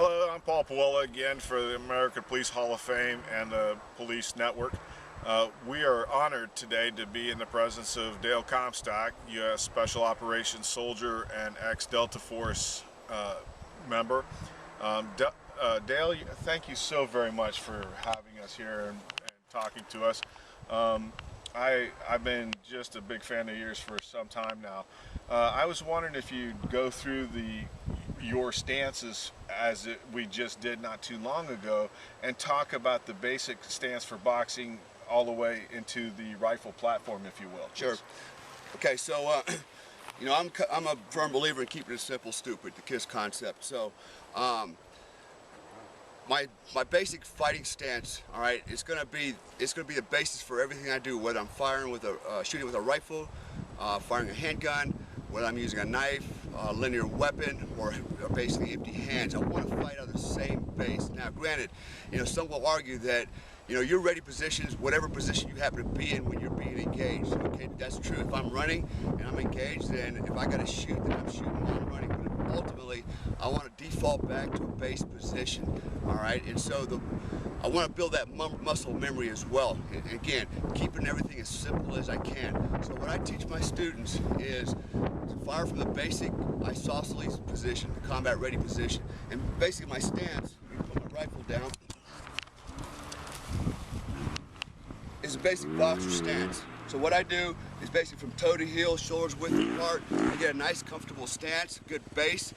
Hello, I'm Pawela again for the American Police Hall of Fame and the Police Network. We are honored today to be in the presence of Dale Comstock, U.S. Special Operations Soldier and ex-Delta Force member. Dale, thank you so very much for having us here and talking to us. I've been just a big fan of yours for some time now. I was wondering if you'd go through your stances as we just did not too long ago and talk about the basic stance for boxing all the way into the rifle platform, if you will. Sure. Okay, so you know, I'm a firm believer in keeping it simple, stupid, the KISS concept. So my basic fighting stance, all right, it's gonna be the basis for everything I do, whether I'm firing with a shooting with a rifle, firing a handgun, whether I'm using a knife, a linear weapon, or basically empty hands. I want to fight on the same base. Now, granted, you know, some will argue that, you know, your ready positions, whatever position you happen to be in when you're being engaged. Okay, that's true. If I'm running and I'm engaged, then if I got to shoot, then I'm shooting while I'm running. But ultimately, I want to default back to a base position. All right, and so I want to build that muscle memory as well. And again, keeping everything as simple as I can. So what I teach my students is to fire from the basic isosceles position, the combat ready position. And basically my stance, you put my rifle down, is a basic boxer stance. So what I do is basically from toe to heel, shoulders width apart, I get a nice comfortable stance, good base.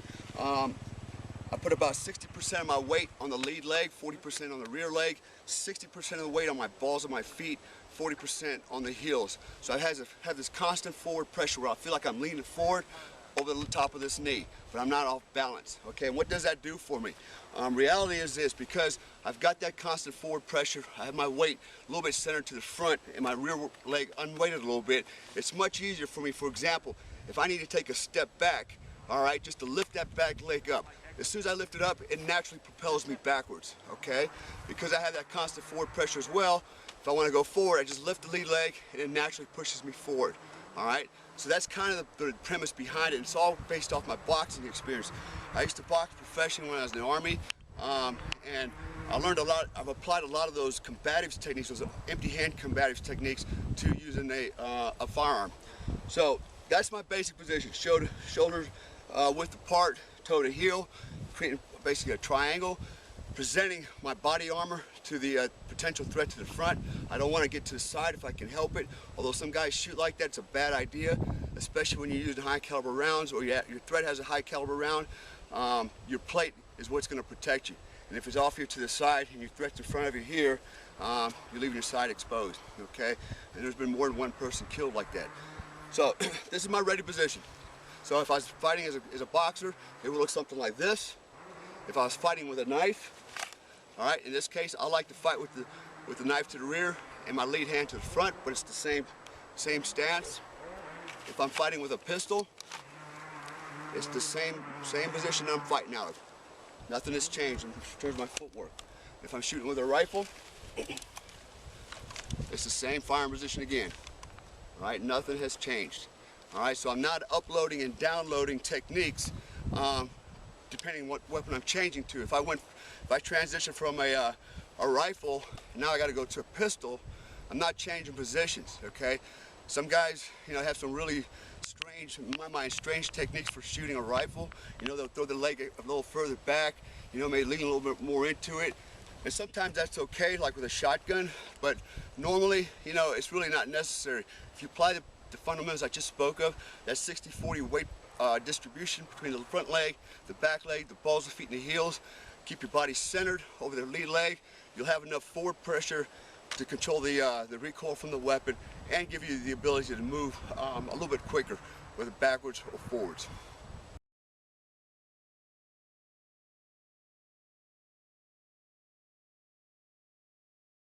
I put about 60% of my weight on the lead leg, 40% on the rear leg, 60% of the weight on my balls of my feet, 40% on the heels. So I have this constant forward pressure where I feel like I'm leaning forward over the top of this knee, but I'm not off balance. Okay, and what does that do for me? Reality is this: because I've got that constant forward pressure, I have my weight a little bit centered to the front and my rear leg unweighted a little bit, it's much easier for me. For example, if I need to take a step back, all right, just to lift that back leg up. As soon as I lift it up, it naturally propels me backwards, okay? Because I have that constant forward pressure as well, if I want to go forward, I just lift the lead leg and it naturally pushes me forward, all right? So that's kind of the premise behind it. It's all based off my boxing experience. I used to box professionally when I was in the Army, and I learned a lot. I've applied a lot of those combative techniques, those empty hand combative techniques, to using a firearm. So that's my basic position: shoulders width apart, toe to heel, creating basically a triangle, presenting my body armor to the potential threat to the front. I don't want to get to the side if I can help it. Although some guys shoot like that, it's a bad idea, especially when you're using high caliber rounds or your threat has a high caliber round. Your plate is what's going to protect you. And if it's off here to the side and your threat's in front of you here, you're leaving your side exposed, okay? And there's been more than one person killed like that. So this is my ready position. So if I was fighting as a boxer, it would look something like this. If I was fighting with a knife, all right, in this case, I like to fight with the knife to the rear and my lead hand to the front, but it's the same stance. If I'm fighting with a pistol, it's the same position I'm fighting out of. Nothing has changed in terms of my footwork. If I'm shooting with a rifle, it's the same firing position again. All right, nothing has changed. All right, so I'm not uploading and downloading techniques depending on what weapon I'm changing to. If I transition from a rifle, now I got to go to a pistol, I'm not changing positions, okay? Some guys, you know, have some really strange, in my mind, strange techniques for shooting a rifle. You know, they'll throw the leg a little further back, you know, maybe lean a little bit more into it. And sometimes that's okay, like with a shotgun, but normally, you know, it's really not necessary. If you apply the fundamentals I just spoke of, that 60-40 weight distribution between the front leg, the back leg, the balls of the feet and the heels, keep your body centered over the lead leg, you'll have enough forward pressure to control the recoil from the weapon and give you the ability to move a little bit quicker, whether backwards or forwards.